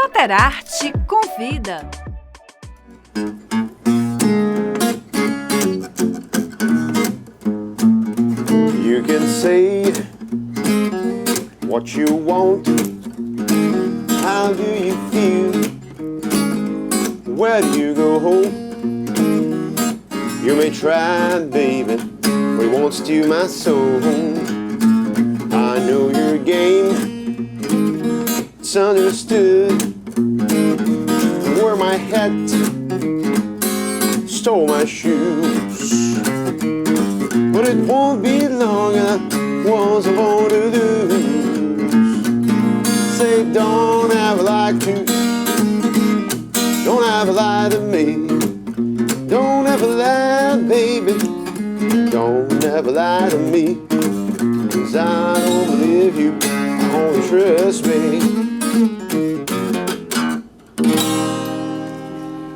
Soterarte convida. You can say what you want. How do you feel? Where do you go home? You may try, baby, but it won't steal my soul. I know your game, it's understood. Wear my hat, stole my shoes, but it won't be long, I was born to lose. Say don't ever like to, don't ever lie to me. Don't ever lie, baby, don't ever lie to me. 'Cause I don't believe you, don't trust me.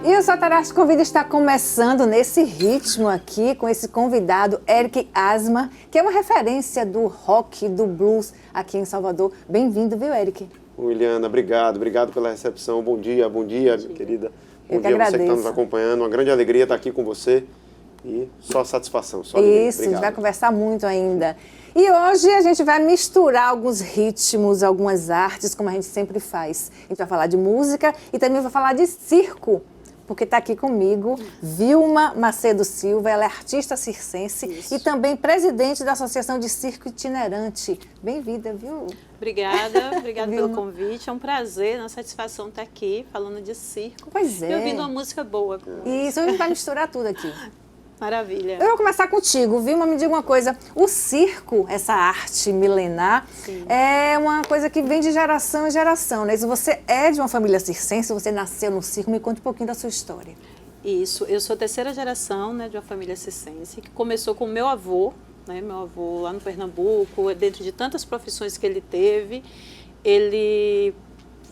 E o Soterarte Convida está começando nesse ritmo aqui, com esse convidado, Eric Asma, que é uma referência do rock, do blues aqui em Salvador. Bem-vindo, viu, Eric? Juliana, obrigado pela recepção. Bom dia, minha querida. Bom dia a você que está nos acompanhando. Uma grande alegria estar aqui com você e só satisfação. Só isso, a gente vai conversar muito ainda. E hoje a gente vai misturar alguns ritmos, algumas artes, como a gente sempre faz. A gente vai falar de música e também vai falar de circo. Porque está aqui comigo Vilma Macedo Silva, ela é artista circense e também presidente da Associação de Circo Itinerante. Bem-vinda, viu? Obrigada pelo convite, é um prazer, uma satisfação estar aqui falando de circo. Pois é. E ouvindo uma música boa. Isso, a gente vai misturar tudo aqui. Maravilha. Eu vou começar contigo, Vilma, me diga uma coisa. O circo, essa arte milenar, é uma coisa que vem de geração em geração, né? Se você é de uma família circense, você nasceu no circo, me conte um pouquinho da sua história. Isso, eu sou a terceira geração, né, de uma família circense, que começou com meu avô, né, meu avô lá no Pernambuco, dentro de tantas profissões que ele teve, ele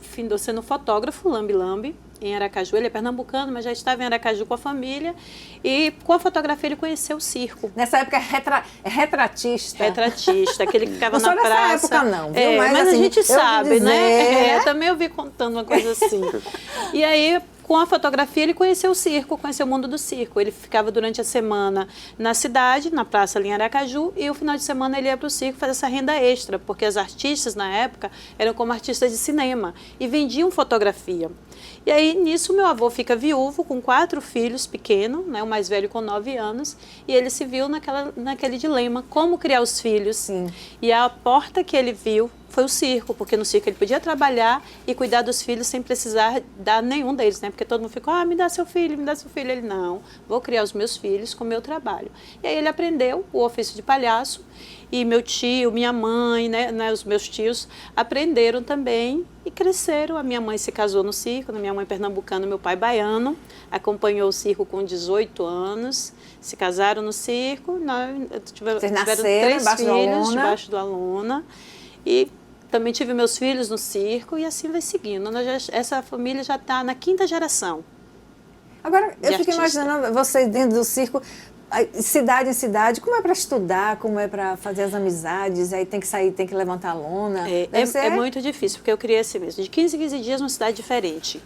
findou sendo fotógrafo, lambe-lambe, em Aracaju. Ele é pernambucano, mas já estava em Aracaju com a família. E com a fotografia ele conheceu o circo. Nessa época é retratista. Retratista, aquele que ficava na praça. Nessa época não, viu? Mas assim, a gente sabe, né? Eu também ouvi contando uma coisa assim. E aí, com a fotografia, ele conheceu o circo, conheceu o mundo do circo. Ele ficava durante a semana na cidade, na praça ali em Aracaju, e o final de semana ele ia para o circo fazer essa renda extra, porque as artistas, na época, eram como artistas de cinema e vendiam fotografia. E aí, nisso, meu avô fica viúvo, com 4 filhos pequenos, né, o mais velho com 9 anos, e ele se viu naquele dilema, como criar os filhos. Sim. E a porta que ele viu foi o circo, porque no circo ele podia trabalhar e cuidar dos filhos sem precisar dar nenhum deles, né? Porque todo mundo ficou, me dá seu filho, me dá seu filho. Ele, não, vou criar os meus filhos com o meu trabalho. E aí ele aprendeu o ofício de palhaço e meu tio, minha mãe, né, os meus tios aprenderam também e cresceram. A minha mãe se casou no circo, minha mãe pernambucana, meu pai baiano, acompanhou o circo com 18 anos, se casaram no circo, tiveram 3 filhos debaixo da lona e também tive meus filhos no circo e assim vai seguindo. Essa família já está na 5ª geração. Agora, eu fico imaginando vocês dentro do circo, cidade em cidade, como é para estudar, como é para fazer as amizades, aí tem que sair, tem que levantar a lona. É muito difícil, porque eu criei assim mesmo, de 15 em 15 dias numa cidade diferente.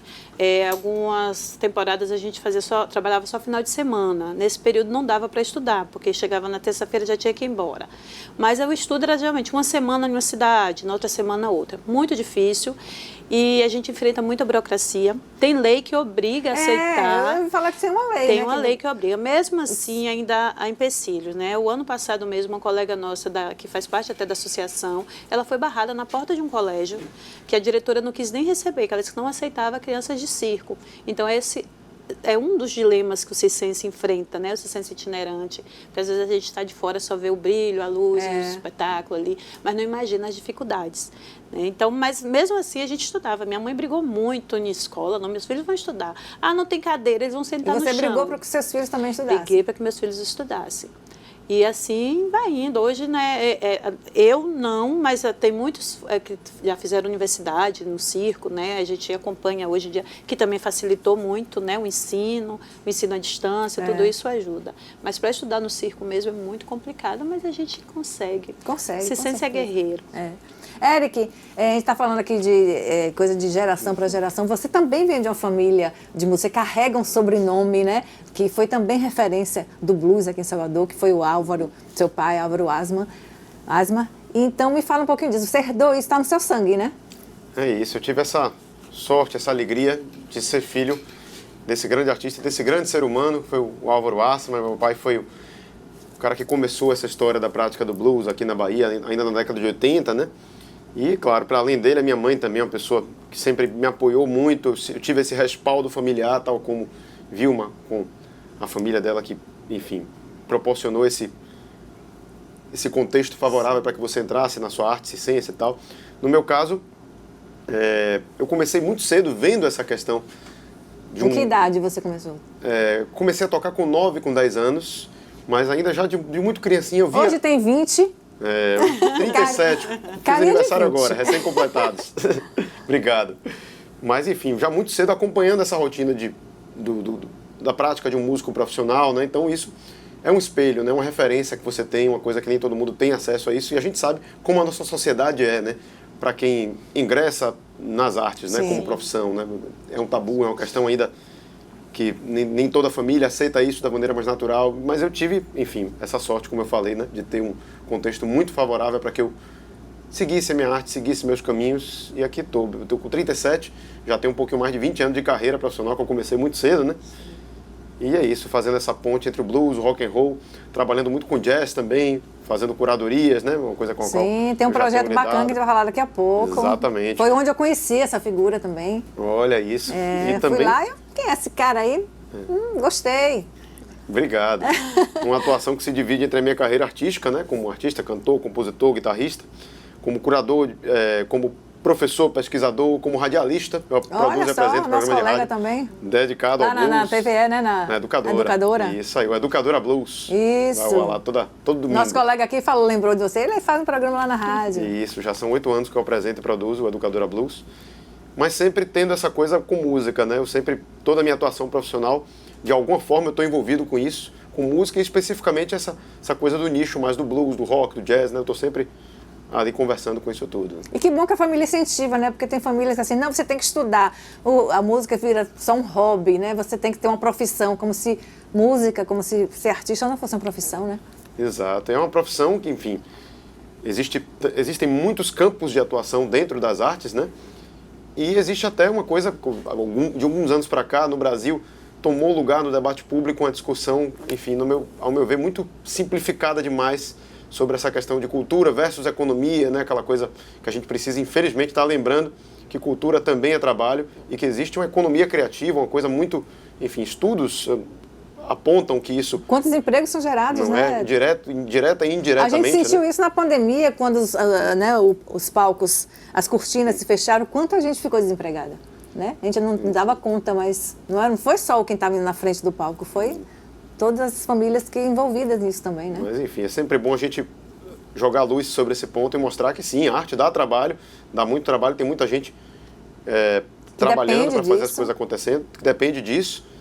Algumas temporadas a gente trabalhava só final de semana. Nesse período não dava para estudar, porque chegava na terça-feira e já tinha que ir embora. Mas o estudo era geralmente uma semana em uma cidade, na outra semana outra. Muito difícil. E a gente enfrenta muita burocracia. Tem lei que obriga a aceitar. Eu ia falar que tem uma lei, Tem uma lei que obriga. Mesmo assim, ainda há empecilhos, né? O ano passado mesmo, uma colega nossa, que faz parte até da associação, ela foi barrada na porta de um colégio, que a diretora não quis nem receber, que ela disse que não aceitava crianças de circo. Então, esse é um dos dilemas que o circense enfrenta, né? O circense itinerante. Porque às vezes a gente está de fora, só vê o brilho, a luz, o espetáculo ali, mas não imagina as dificuldades. Né? Então, mas mesmo assim a gente estudava. Minha mãe brigou muito na escola, não, meus filhos vão estudar. Não tem cadeira, eles vão sentar no chão. E você brigou para que seus filhos também estudassem? Briguei para que meus filhos estudassem. E assim vai indo. Hoje, né, eu não, mas tem muitos que já fizeram universidade no circo, né? A gente acompanha hoje em dia, que também facilitou muito, né, o ensino à distância, tudo isso ajuda. Mas para estudar no circo mesmo é muito complicado, mas a gente consegue. Consegue, Se com sente certeza. guerreiro. Eric, a gente está falando aqui de coisa de geração para geração. Você também vem de uma família de música, você carrega um sobrenome, né? Que foi também referência do blues aqui em Salvador, que foi o Álvaro, seu pai, Álvaro Asma. Então, me fala um pouquinho disso. Você herdou isso, está no seu sangue, né? É isso, eu tive essa sorte, essa alegria de ser filho desse grande artista, desse grande ser humano, foi o Álvaro Asma. Meu pai foi o cara que começou essa história da prática do blues aqui na Bahia, ainda na década de 80, né? E, claro, para além dele, a minha mãe também é uma pessoa que sempre me apoiou muito. Eu tive esse respaldo familiar, tal como Vilma, com a família dela, que, enfim, proporcionou esse contexto favorável para que você entrasse na sua arte, ciência e tal. No meu caso, eu comecei muito cedo vendo essa questão. Com que idade você começou? Comecei a tocar com 9, com 10 anos, mas ainda já de muito criancinha eu via... Hoje tem 20. 37. Fiz aniversário agora, recém-completados. Obrigado. Mas, enfim, já muito cedo acompanhando essa rotina da prática de um músico profissional, né? Então, isso é um espelho, né? Uma referência que você tem, uma coisa que nem todo mundo tem acesso a isso. E a gente sabe como a nossa sociedade né? Para quem ingressa nas artes, né? Como profissão, né? É um tabu, é uma questão ainda que nem toda a família aceita isso da maneira mais natural, mas eu tive, enfim, essa sorte, como eu falei, né, de ter um contexto muito favorável para que eu seguisse a minha arte, seguisse meus caminhos, e aqui estou. Eu estou com 37, já tenho um pouquinho mais de 20 anos de carreira profissional, que eu comecei muito cedo, né? E é isso, fazendo essa ponte entre o blues, o rock and roll, trabalhando muito com jazz também, fazendo curadorias, né? Uma coisa com a qual Sim, tem um projeto bacana que a gente vai falar daqui a pouco. Exatamente. Foi onde eu conheci essa figura também. Olha isso. E também... Fui lá e quem é esse cara aí? Gostei. Obrigado. Uma atuação que se divide entre a minha carreira artística, né? Como artista, cantor, compositor, guitarrista, como curador, como professor, pesquisador, como radialista. Eu produzo e apresento programa de rádio também. Dedicado ao blues. Na TVE, né? Na Educadora. Educadora. Isso aí, o Educadora Blues. Isso. Vai lá todo domingo. Nosso colega aqui lembrou de você, ele faz um programa lá na rádio. Isso, já são 8 anos que eu apresento e produzo o Educadora Blues. Mas sempre tendo essa coisa com música, né? Toda a minha atuação profissional, de alguma forma eu estou envolvido com isso, com música, e especificamente essa coisa do nicho mais do blues, do rock, do jazz, né? Eu estou sempre ali conversando com isso tudo. E que bom que a família incentiva, né? Porque tem famílias assim, não, você tem que estudar. A música vira só um hobby, né? Você tem que ter uma profissão, como se música, como se ser artista não fosse uma profissão, né? Exato. É uma profissão que, enfim, existem muitos campos de atuação dentro das artes, né? E existe até uma coisa, de alguns anos para cá, no Brasil, tomou lugar no debate público uma discussão, enfim, ao meu ver, muito simplificada demais sobre essa questão de cultura versus economia, né? Aquela coisa que a gente precisa, infelizmente, estar lembrando que cultura também é trabalho e que existe uma economia criativa, uma coisa muito, enfim, estudos apontam que isso... Quantos empregos são gerados, não né? Direta e indiretamente. A gente sentiu né? isso na pandemia, quando os palcos, as cortinas se fecharam, quanta gente ficou desempregada, né? A gente não dava conta, mas não foi só quem estava na frente do palco, foi todas as famílias que envolvidas nisso também, né? Mas, enfim, é sempre bom a gente jogar luz sobre esse ponto e mostrar que, sim, a arte dá trabalho, dá muito trabalho, tem muita gente trabalhando para fazer as coisas acontecendo, que depende disso.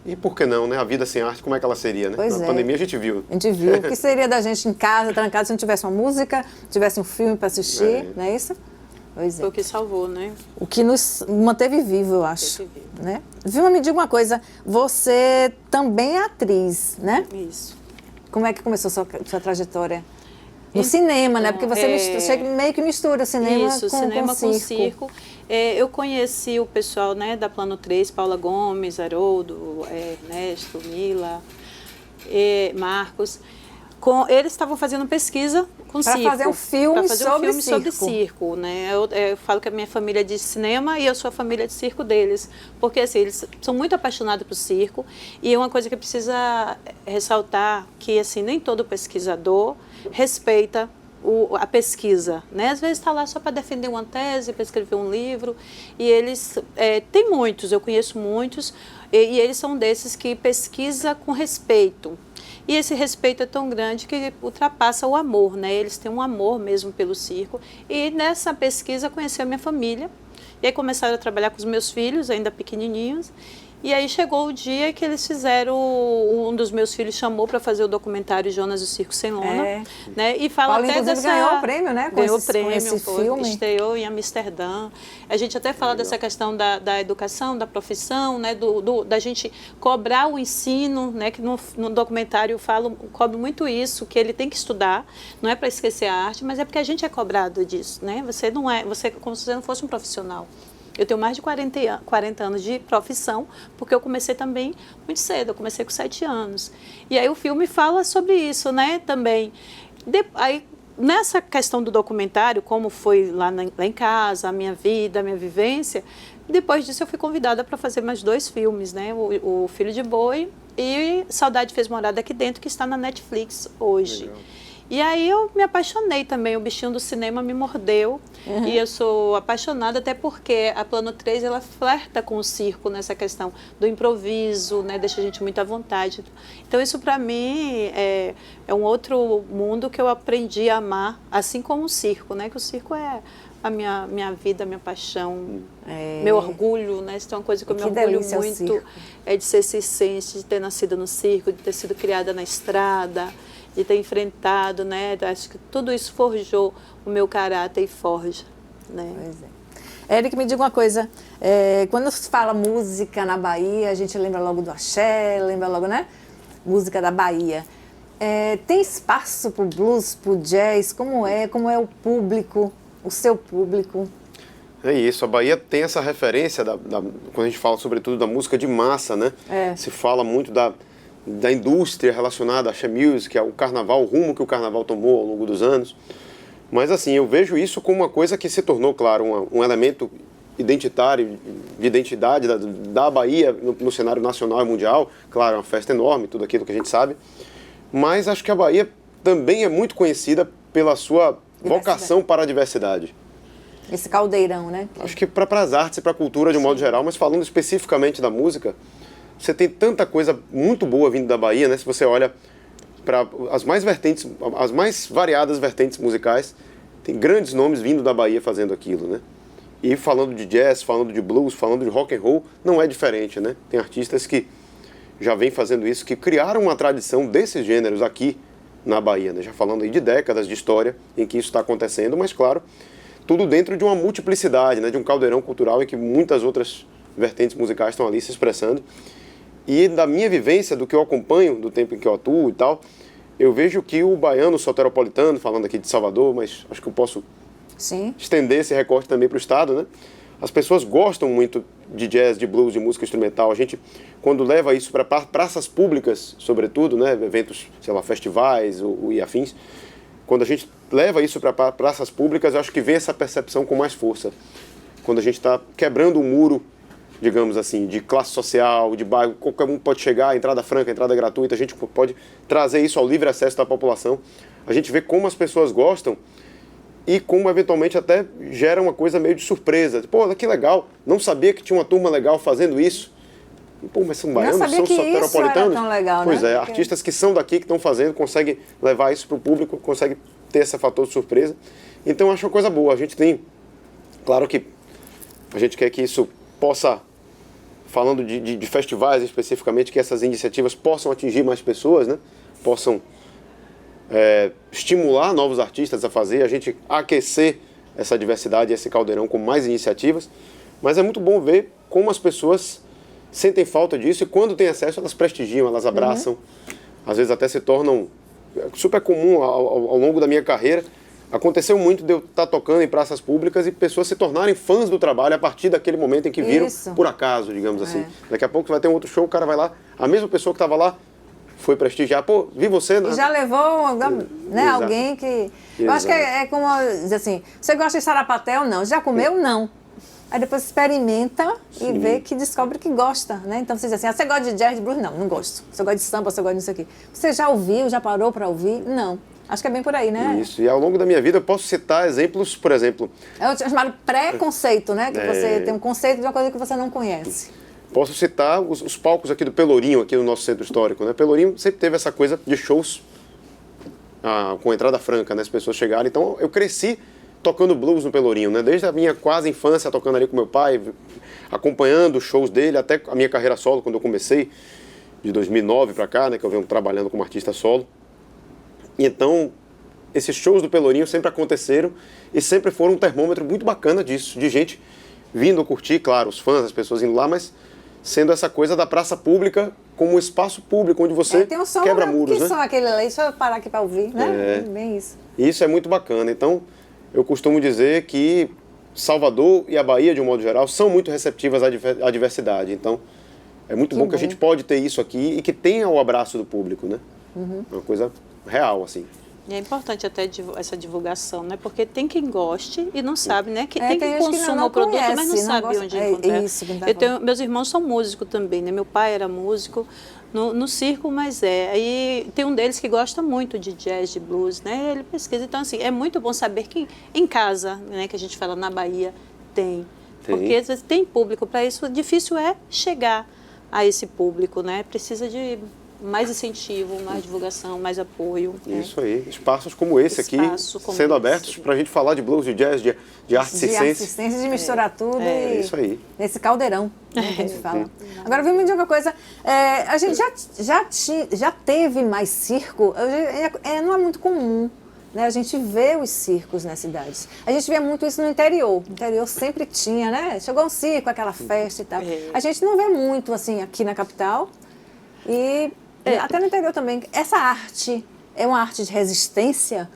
E por que não, né? A vida sem arte, como é que ela seria, né? Pois Na pandemia a gente viu. A gente viu. O que seria da gente em casa, trancado, se não tivesse uma música, tivesse um filme para assistir, não é isso? Pois é. Foi o que salvou, né? O que nos manteve vivo, eu acho. Né? Vilma, me diga uma coisa, você também é atriz, né? Isso. Como é que começou a sua trajetória? No cinema, né? Porque você meio que mistura cinema com circo. Eu conheci o pessoal, né, da Plano 3, Paula Gomes, Haroldo, Ernesto, Mila, Marcos. Eles estavam fazendo pesquisa com circo. Para fazer um filme sobre circo, né? Eu falo que a minha família é de cinema e eu sou a família de circo deles. Porque, assim, eles são muito apaixonados por circo. E uma coisa que precisa ressaltar, que, assim, nem todo pesquisador respeita a pesquisa, né? Às vezes está lá só para defender uma tese, para escrever um livro. E eles... tem muitos, eu conheço muitos. E eles são desses que pesquisa com respeito. E esse respeito é tão grande que ultrapassa o amor, né? Eles têm um amor mesmo pelo circo. E nessa pesquisa conheci a minha família. E aí começaram a trabalhar com os meus filhos, ainda pequenininhos. E aí chegou o dia que eles fizeram, um dos meus filhos chamou para fazer o documentário Jonas e o Circo Sem Lona, né? E fala Paulo, até inclusive, dessa... ganhou o prêmio, né? Ganhou o prêmio, esse filme. estreou em Amsterdã. A gente até fala dessa questão da educação, da profissão, né? Da gente cobrar o ensino, né? Que no documentário eu cobro muito isso, que ele tem que estudar, não é para esquecer a arte, mas é porque a gente é cobrado disso, né? Você não é, como se você não fosse um profissional. Eu tenho mais de 40 anos de profissão, porque eu comecei também muito cedo, eu comecei com 7 anos. E aí o filme fala sobre isso, né, também. Aí, nessa questão do documentário, como foi lá em casa, a minha vida, a minha vivência, depois disso eu fui convidada para fazer mais 2 filmes, né, o Filho de Boi e Saudade Fez Morada Aqui Dentro, que está na Netflix hoje. Legal. E aí eu me apaixonei também, o bichinho do cinema me mordeu, e eu sou apaixonada até porque a Plano 3, ela flerta com o circo nessa questão do improviso, né, deixa a gente muito à vontade. Então isso para mim é um outro mundo que eu aprendi a amar, assim como o circo, né, que o circo é a minha vida, a minha paixão, meu orgulho, né, isso é uma coisa que eu me orgulho muito, é de ser circense, de ter nascido no circo, de ter sido criada na estrada, de ter enfrentado, né? Acho que tudo isso forjou o meu caráter e forja, né? Pois é. Eric, me diga uma coisa, quando se fala música na Bahia, a gente lembra logo do axé, lembra logo, né? Música da Bahia. Tem espaço para o blues, para o jazz? Como é o público, o seu público? É isso, a Bahia tem essa referência, quando a gente fala sobretudo da música de massa, né? Se fala muito da indústria relacionada à axé music, ao carnaval, o rumo que o carnaval tomou ao longo dos anos. Mas assim, eu vejo isso como uma coisa que se tornou, claro, um elemento identitário, de identidade da Bahia no cenário nacional e mundial. Claro, é uma festa enorme, tudo aquilo que a gente sabe. Mas acho que a Bahia também é muito conhecida pela sua vocação para a diversidade. Esse caldeirão, né? Acho que para as artes e para a cultura de um modo geral, mas falando especificamente da música, você tem tanta coisa muito boa vindo da Bahia, né? Se você olha para as mais variadas vertentes musicais, tem grandes nomes vindo da Bahia fazendo aquilo, né? E falando de jazz, falando de blues, falando de rock and roll, não é diferente, né? Tem artistas que já vêm fazendo isso, que criaram uma tradição desses gêneros aqui na Bahia, né? Já falando aí de décadas de história em que isso está acontecendo, mas claro, tudo dentro de uma multiplicidade, né? De um caldeirão cultural em que muitas outras vertentes musicais estão ali se expressando. E da minha vivência, do que eu acompanho, do tempo em que eu atuo e tal, eu vejo que o baiano soteropolitano, falando aqui de Salvador, mas acho que eu posso estender esse recorte também para o estado, né? As pessoas gostam muito de jazz, de blues, de música instrumental. A gente, quando leva isso para praças públicas, sobretudo, né? Eventos, sei lá, festivais e afins, quando a gente leva isso para praças públicas, eu acho que vem essa percepção com mais força. Quando a gente está quebrando o muro, digamos assim, de classe social, de bairro, qualquer um pode chegar, entrada franca, entrada gratuita, a gente pode trazer isso ao livre acesso da população. A gente vê como as pessoas gostam e como eventualmente até gera uma coisa meio de surpresa. Pô, que legal, não sabia que tinha uma turma legal fazendo isso. Pô, mas são baianos, são soteropolitanos. Tão legal, pois né? Artistas que são daqui, que estão fazendo, conseguem levar isso para o público, conseguem ter esse fator de surpresa. Então, acho uma coisa boa. A gente tem, claro que a gente quer que isso possa, falando de festivais especificamente, que essas iniciativas possam atingir mais pessoas, né? Possam estimular novos artistas a fazer, a gente aquecer essa diversidade, esse caldeirão com mais iniciativas. Mas é muito bom ver como as pessoas sentem falta disso e quando têm acesso elas prestigiam, elas abraçam. Às vezes até se tornam super comum ao longo da minha carreira. Aconteceu muito de eu estar tocando em praças públicas e pessoas se tornarem fãs do trabalho a partir daquele momento em que viram por acaso, digamos assim. Daqui a pouco vai ter um outro show, o cara vai lá, a mesma pessoa que estava lá foi prestigiar. Pô, vi você... E já levou, né, alguém que... Eu acho que é como dizer assim, você gosta de sarapatel? Não. Já comeu? Não. Aí depois experimenta e vê que descobre que gosta, né? Então você diz assim, você gosta de jazz, de blues? Não, não gosto. Você gosta de samba, você gosta disso aqui. Você já ouviu, já parou para ouvir? Não. Acho que é bem por aí, né? Isso, e ao longo da minha vida eu posso citar exemplos, por exemplo... É o chamado pré-conceito, né? Que você tem um conceito de uma coisa que você não conhece. Posso citar os palcos aqui do Pelourinho, aqui no nosso centro histórico, né? Pelourinho sempre teve essa coisa de shows com entrada franca, né? As pessoas chegaram. Então, eu cresci tocando blues no Pelourinho, né? Desde a minha quase infância, tocando ali com meu pai, acompanhando os shows dele, até a minha carreira solo, quando eu comecei, de 2009 para cá, né? Que eu venho trabalhando como artista solo. Então, esses shows do Pelourinho sempre aconteceram e sempre foram um termômetro muito bacana disso, de gente vindo curtir, claro, os fãs, as pessoas indo lá, mas sendo essa coisa da praça pública como um espaço público onde você tem um som, quebra muros, que né? som aquele ali? Deixa eu parar aqui para ouvir, né? Bem isso. Isso é muito bacana. Então, eu costumo dizer que Salvador e a Bahia, de um modo geral, são muito receptivas à diversidade. Então, é muito bom que a gente pode ter isso aqui e que tenha o abraço do público, né? É uma coisa real, assim. E é importante até essa divulgação, né? Porque tem quem goste e não sabe, né? Que tem quem gente que consuma não o produto, conhece, mas não sabe gosta. onde encontrar. Isso que a gente tá Meus irmãos são músicos também, né? Meu pai era músico no circo, mas aí tem um deles que gosta muito de jazz, de blues, né? Ele pesquisa. Então, assim, é muito bom saber que em casa, né? Que a gente fala na Bahia, tem. Porque às vezes tem público para isso. Difícil é chegar a esse público, né? Precisa de mais incentivo, mais divulgação, mais apoio. Isso aí. Espaços como esse aqui sendo abertos para a gente falar de blues, de jazz, de arte circense. De misturar tudo. É isso aí. Nesse caldeirão, né, que a gente fala. Agora, vem me dizer uma coisa. A gente já teve mais circo. Não é muito comum, né, a gente vê os circos nas cidades. A gente vê muito isso no interior. No interior sempre tinha, né? Chegou um circo, aquela festa e tal. A gente não vê muito, assim, aqui na capital. E até no interior também. Essa arte é uma arte de resistência?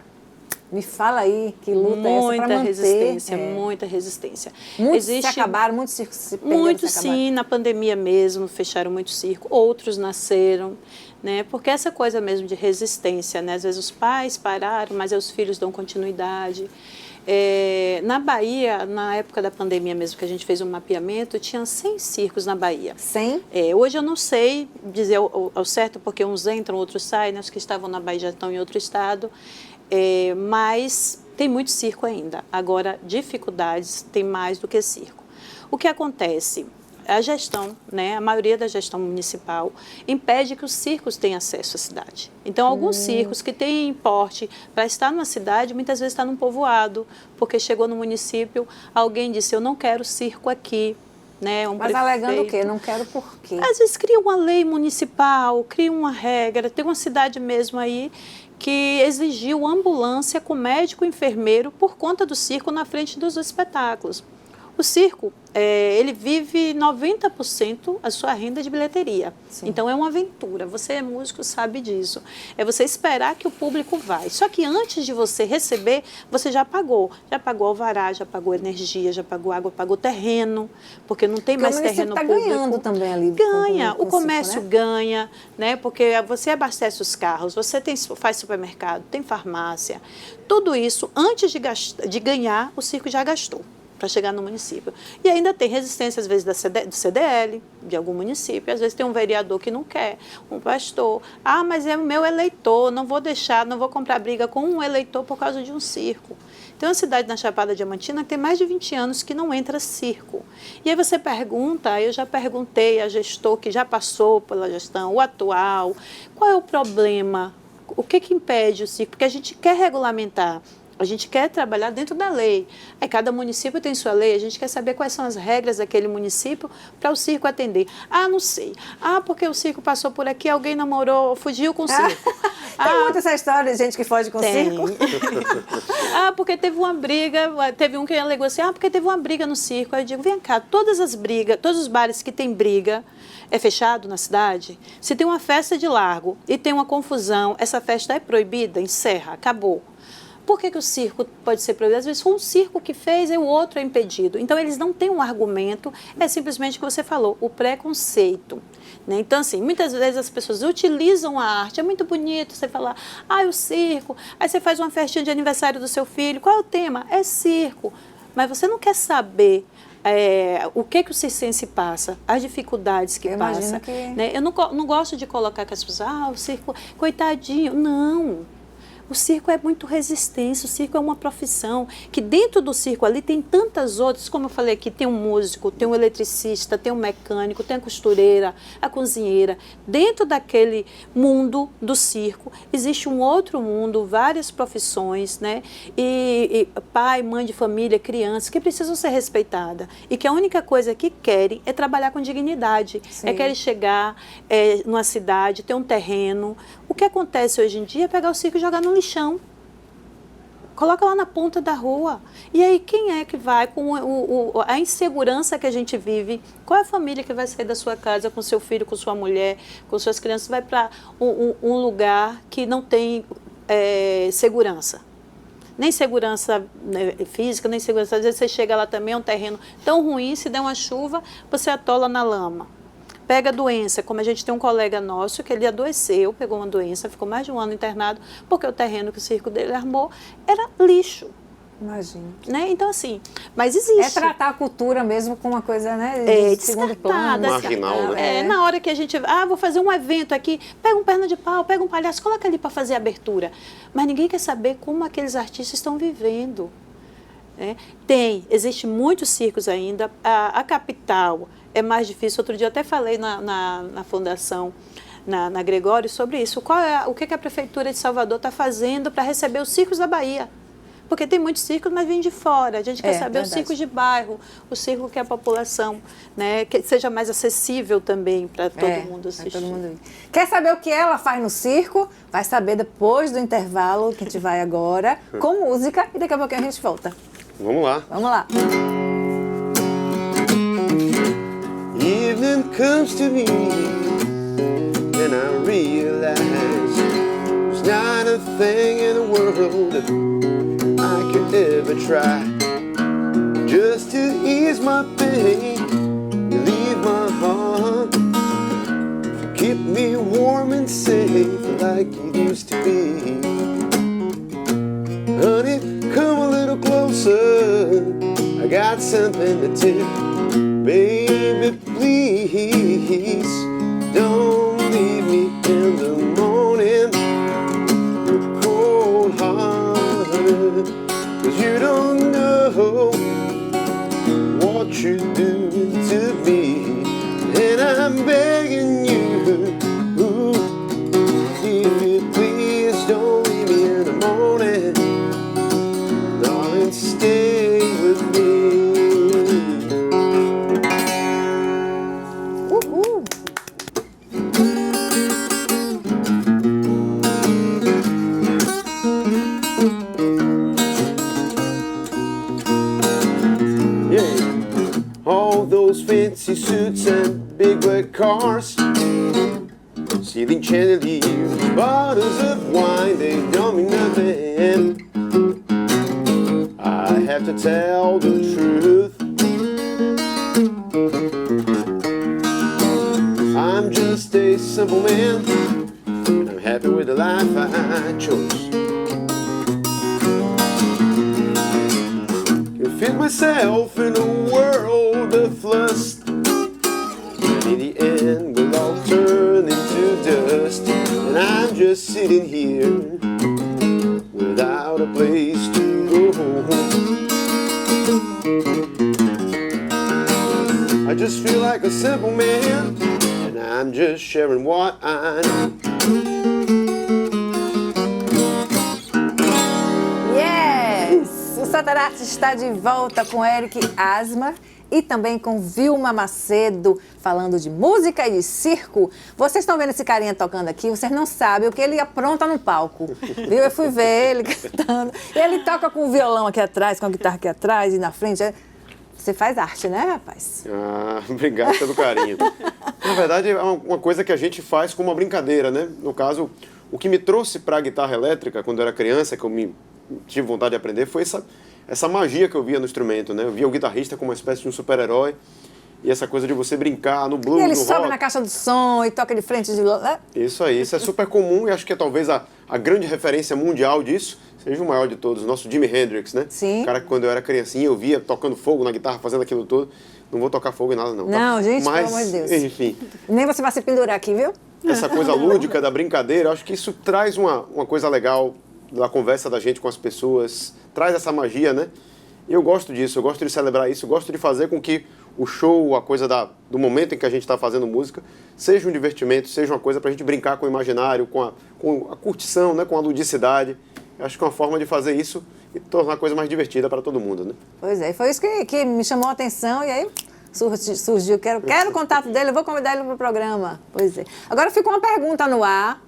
Me fala aí, que luta é essa para manter? Muita resistência. Muitos se acabaram, muitos circos se perderam. Muitos sim, na pandemia mesmo, fecharam muitos circos. Outros nasceram, né? Porque essa coisa mesmo de resistência, né? Às vezes os pais pararam, mas aí os filhos dão continuidade. Na Bahia, na época da pandemia mesmo, que a gente fez um mapeamento, tinha 100 circos na Bahia. 100? Hoje eu não sei dizer ao certo, porque uns entram, outros saem, né? Os que estavam na Bahia já estão em outro estado, mas tem muito circo ainda. Agora, dificuldades tem mais do que circo. O que acontece? A gestão, né, a maioria da gestão municipal, impede que os circos tenham acesso à cidade. Então, alguns circos que têm porte para estar numa cidade, muitas vezes está num povoado, porque chegou no município, alguém disse, eu não quero circo aqui. Né, mas alegando o quê? Não quero por quê? Às vezes cria uma lei municipal, cria uma regra. Tem uma cidade mesmo aí que exigiu ambulância com médico e enfermeiro por conta do circo na frente dos espetáculos. O circo, ele vive 90% a sua renda de bilheteria. Sim. Então, é uma aventura. Você é músico, sabe disso. É você esperar que o público vai. Só que antes de você receber, você já pagou. Já pagou alvará, já pagou energia, já pagou água, pagou terreno, porque não tem mais terreno público. O município está ganhando também ali. Ganha. O comércio ganha, né? Porque você abastece os carros, você faz supermercado, tem farmácia. Tudo isso, antes de ganhar, o circo já gastou para chegar no município. E ainda tem resistência, às vezes, do CDL, de algum município. Às vezes tem um vereador que não quer, um pastor. Ah, mas é o meu eleitor, não vou deixar, não vou comprar briga com um eleitor por causa de um circo. Tem uma cidade na Chapada Diamantina que tem mais de 20 anos que não entra circo. E aí você pergunta, eu já perguntei a gestor que já passou pela gestão, o atual, qual é o problema? O que impede o circo? Porque a gente quer regulamentar. A gente quer trabalhar dentro da lei. Aí cada município tem sua lei, a gente quer saber quais são as regras daquele município para o circo atender. Ah, não sei. Ah, porque o circo passou por aqui, alguém namorou, fugiu com o circo. Tem muita essa história de gente que foge com o circo. Porque teve uma briga, teve um que alegou assim, porque teve uma briga no circo. Aí eu digo, vem cá, todas as brigas, todos os bares que tem briga, é fechado na cidade? Se tem uma festa de largo e tem uma confusão, essa festa é proibida, encerra, acabou. Por que o circo pode ser proibido? Às vezes foi um circo que fez e o outro é impedido. Então, eles não têm um argumento, é simplesmente o que você falou, o preconceito. Né? Então, assim, muitas vezes as pessoas utilizam a arte, é muito bonito você falar, o circo, aí você faz uma festinha de aniversário do seu filho, qual é o tema? É circo. Mas você não quer saber o que o circense passa, as dificuldades que passa. Né? Eu não gosto de colocar que as pessoas, o circo, coitadinho. Não. O circo é muito resistência, o circo é uma profissão, que dentro do circo ali tem tantas outras, como eu falei aqui, tem um músico, tem um eletricista, tem um mecânico, tem a costureira, a cozinheira. Dentro daquele mundo do circo, existe um outro mundo, várias profissões, né? E pai, mãe de família, crianças, que precisam ser respeitadas. E que a única coisa que querem é trabalhar com dignidade. Sim. É querer chegar numa cidade, ter um terreno. O que acontece hoje em dia é pegar o circo e jogar no lixão. Coloca lá na ponta da rua. E aí, quem é que vai com a insegurança que a gente vive? Qual é a família que vai sair da sua casa com seu filho, com sua mulher, com suas crianças, vai para um lugar que não tem segurança? Nem segurança, né, física, nem segurança. Às vezes você chega lá também, é um terreno tão ruim, se der uma chuva, você atola na lama. Pega doença, como a gente tem um colega nosso que ele adoeceu, pegou uma doença, ficou mais de um ano internado, porque o terreno que o circo dele armou era lixo. Imagina. Né? Então, assim, mas existe. É tratar a cultura mesmo como uma coisa, né, de segundo plano. descartada. Marginal, né? Na hora que a gente, vou fazer um evento aqui, pega um perna de pau, pega um palhaço, coloca ali para fazer a abertura. Mas ninguém quer saber como aqueles artistas estão vivendo. Né? Existe muitos circos ainda. A capital é mais difícil. Outro dia eu até falei na fundação, na Gregório, sobre isso. O que a Prefeitura de Salvador está fazendo para receber os circos da Bahia? Porque tem muitos circos, mas vêm de fora. A gente quer saber os circos de bairro, o circo que a população, né, que seja mais acessível também para todo mundo assistir. Todo mundo ir. Quer saber o que ela faz no circo? Vai saber depois do intervalo, que a gente vai agora, com música, e daqui a pouquinho a gente volta. Vamos lá. Vamos lá. Evening comes to me and I realize there's not a thing in the world I could ever try just to ease my pain, relieve my heart, keep me warm and safe like you used to be. Honey, come a little closer, I got something to tell you. Baby, please don't leave me in the morning with cold heart, 'cause you don't know what you're doing to me, and I'm begging you, if you please don't leave me in the morning, darling, stay with me. All those fancy suits and big red cars, ceiling chandeliers, bottles of wine, they don't mean nothing. I have to tell the truth, I'm just a simple man, and I'm happy with the life I chose. Fit myself in a world of lust, and in the end we'll all turn into dust, and I'm just sitting here without a place to go home. I just feel like a simple man, and I'm just sharing what I know. O Santarate está de volta com Eric Asmar e também com Vilma Macedo, falando de música e de circo. Vocês estão vendo esse carinha tocando aqui, vocês não sabem o que ele apronta no palco. Viu? Eu fui ver ele cantando. E ele toca com o violão aqui atrás, com a guitarra aqui atrás e na frente. Você faz arte, né, rapaz? Obrigado pelo carinho. Na verdade, é uma coisa que a gente faz como uma brincadeira, né? No caso, o que me trouxe para a guitarra elétrica quando eu era criança, que eu tive vontade de aprender, foi essa magia que eu via no instrumento, né? Eu via o guitarrista como uma espécie de um super-herói, e essa coisa de você brincar no blues, e ele no sobe rock. na caixa do som e toca de frente de violão. Isso aí, isso é super comum, e acho que é talvez a grande referência mundial disso seja o maior de todos, o nosso Jimi Hendrix, né? Sim. O cara que quando eu era criancinha eu via tocando fogo na guitarra, fazendo aquilo todo. Não vou tocar fogo em nada, não. Não, tá? gente, mas, pelo amor de Deus. Enfim. Nem você vai se pendurar aqui, viu? Essa coisa lúdica da brincadeira, eu acho que isso traz uma coisa legal da conversa da gente com as pessoas, traz essa magia, né? E eu gosto disso, eu gosto de celebrar isso, eu gosto de fazer com que o show, a coisa do momento em que a gente está fazendo música, seja um divertimento, seja uma coisa para a gente brincar com o imaginário, com a curtição, né? Com a ludicidade. Eu acho que é uma forma de fazer isso e tornar a coisa mais divertida para todo mundo, né? Pois é, foi isso que me chamou a atenção e aí surgiu, quero o contato dele, eu vou convidar ele para o programa. Pois é. Agora fica uma pergunta no ar.